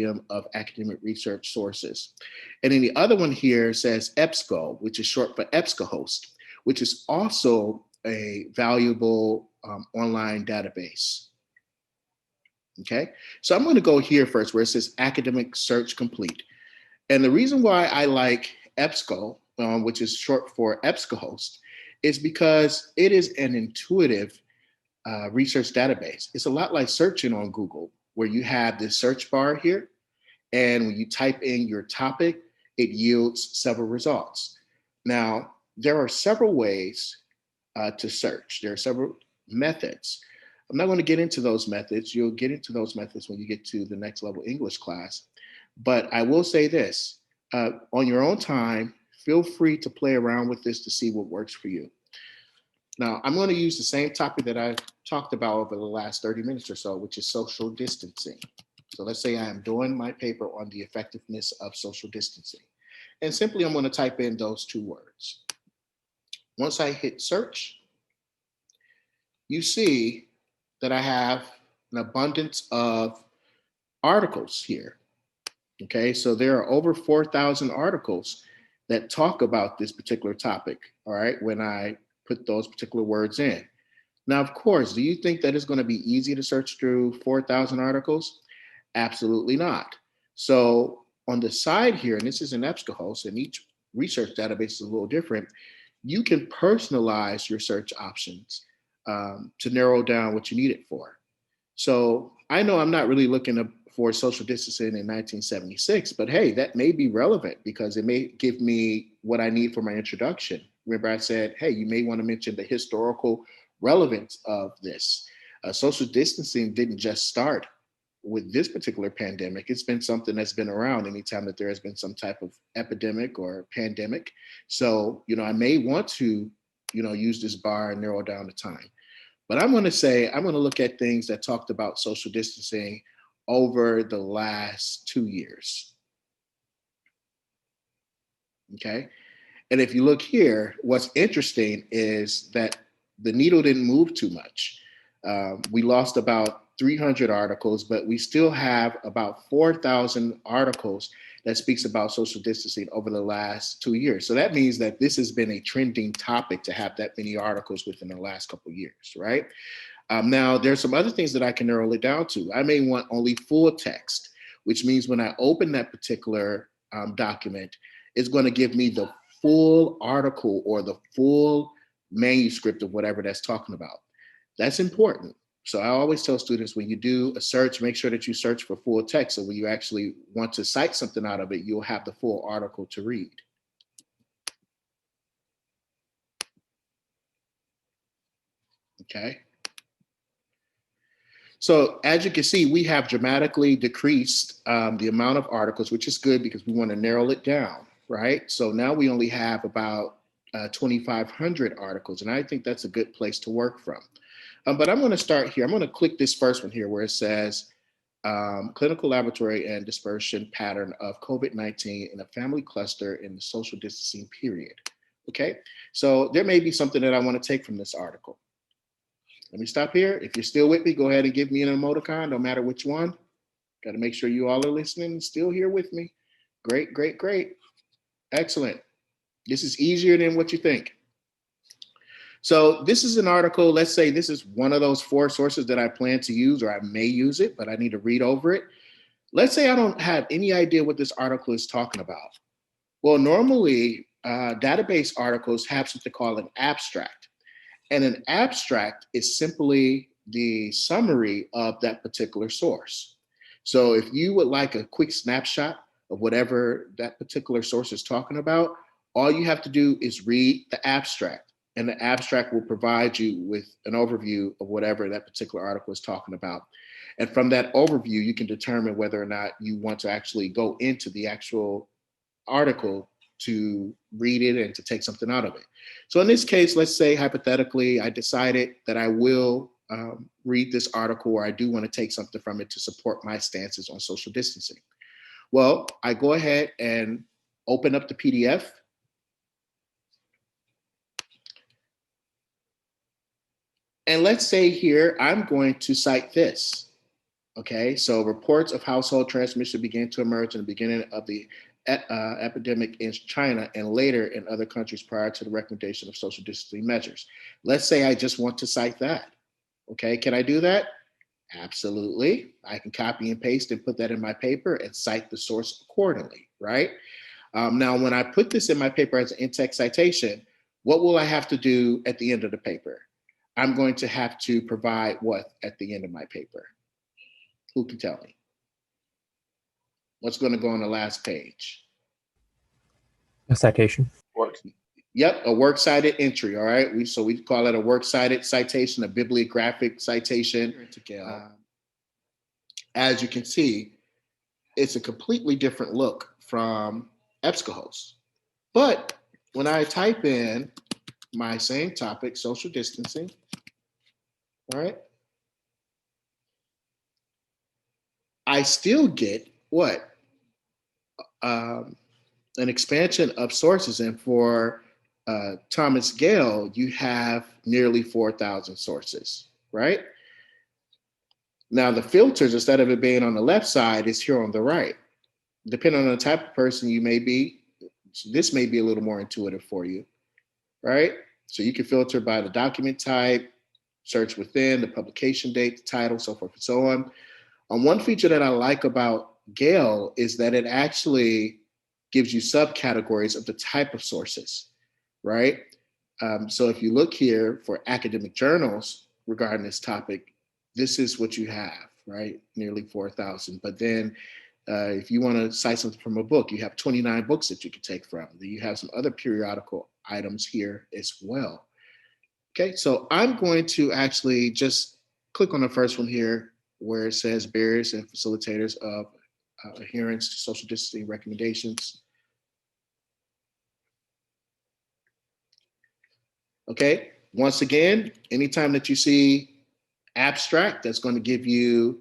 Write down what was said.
of academic research sources. And then the other one here says EBSCO, which is short for EBSCOhost, which is also a valuable online database. Okay, so I'm going to go here first where it says academic search complete. And the reason why I like EBSCO, which is short for EBSCOhost, is because it is an intuitive research database. It's a lot like searching on Google, where you have this search bar here, and when you type in your topic, it yields several results. Now, there are several ways to search. There are several methods. I'm not going to get into those methods. You'll get into those methods when you get to the next level English class. But I will say this, on your own time, feel free to play around with this to see what works for you. Now, I'm going to use the same topic that I talked about over the last 30 minutes or so, which is social distancing. So let's say I am doing my paper on the effectiveness of social distancing. And simply I'm going to type in those two words. Once I hit search, you see that I have an abundance of articles here. Okay, so there are over 4,000 articles that talk about this particular topic, all right, when I put those particular words in. Now, of course, do you think that it's going to be easy to search through 4,000 articles? Absolutely not. So on the side here, and this is an EBSCOhost, and each research database is a little different, you can personalize your search options to narrow down what you need it for. So I know I'm not really looking for social distancing in 1976, but hey, that may be relevant because it may give me what I need for my introduction. Remember, I said, hey, you may want to mention the historical relevance of this. Social distancing didn't just start with this particular pandemic. It's been something that's been around anytime that there has been some type of epidemic or pandemic. So, I may want to, use this bar and narrow down the time. But I'm going to say, I'm going to look at things that talked about social distancing over the last 2 years. Okay. And if you look here, what's interesting is that the needle didn't move too much. We lost about 300 articles, but we still have about 4,000 articles that speaks about social distancing over the last 2 years. So that means that this has been a trending topic to have that many articles within the last couple of years, right? Now, there's some other things that I can narrow it down to. I may want only full text, which means when I open that particular document, it's going to give me the full article or the full manuscript of whatever that's talking about. That's important. So I always tell students when you do a search, make sure that you search for full text. So when you actually want to cite something out of it, you'll have the full article to read. Okay. So as you can see, we have dramatically decreased the amount of articles, which is good because we want to narrow it down, right? So now we only have about 2,500 articles, and I think that's a good place to work from. But I'm going to start here. I'm going to click this first one here where it says clinical laboratory and dispersion pattern of COVID-19 in a family cluster in the social distancing period. Okay, so there may be something that I want to take from this article. Let me stop here. If you're still with me, go ahead and give me an emoticon, no matter which one. Got to make sure you all are listening and still here with me. Great, great, great. Excellent. This is easier than what you think. So this is an article, let's say this is one of those 4 sources that I plan to use, or I may use it, but I need to read over it. Let's say I don't have any idea what this article is talking about. Well, normally database articles have something called an abstract. And an abstract is simply the summary of that particular source. So if you would like a quick snapshot of whatever that particular source is talking about, all you have to do is read the abstract, and the abstract will provide you with an overview of whatever that particular article is talking about. And from that overview, you can determine whether or not you want to actually go into the actual article to read it and to take something out of it. So in this case, let's say hypothetically, I decided that I will read this article, or I do want to take something from it to support my stances on social distancing. Well, I go ahead and open up the PDF. And let's say here, I'm going to cite this. Okay, so reports of household transmission began to emerge in the beginning of the epidemic in China and later in other countries prior to the recommendation of social distancing measures. Let's say I just want to cite that. Okay, can I do that? Absolutely. I can copy and paste and put that in my paper and cite the source accordingly, right? Now, when I put this in my paper as an in-text citation, what will I have to do at the end of the paper? I'm going to have to provide what at the end of my paper? Who can tell me? What's going to go on the last page? A citation. Works. Yep, a works cited entry. All right. We call it a works cited citation, a bibliographic citation. As you can see, it's a completely different look from EBSCOhost. But when I type in my same topic, social distancing, all right, I still get what? An expansion of sources. And for Thomas Gale, you have nearly 4,000 sources, right? Now, the filters, instead of it being on the left side, is here on the right. Depending on the type of person you may be, this may be a little more intuitive for you, right? So you can filter by the document type, search within, the publication date, the title, so forth and so on. One feature that I like about Gale is that it actually gives you subcategories of the type of sources, right? So if you look here for academic journals regarding this topic, this is what you have, right? Nearly 4,000. But then if you want to cite something from a book, you have 29 books that you can take from. Then you have some other periodical items here as well. Okay, so I'm going to actually just click on the first one here where it says barriers and facilitators of adherence to social distancing recommendations. Okay, once again, anytime that you see abstract, that's going to give you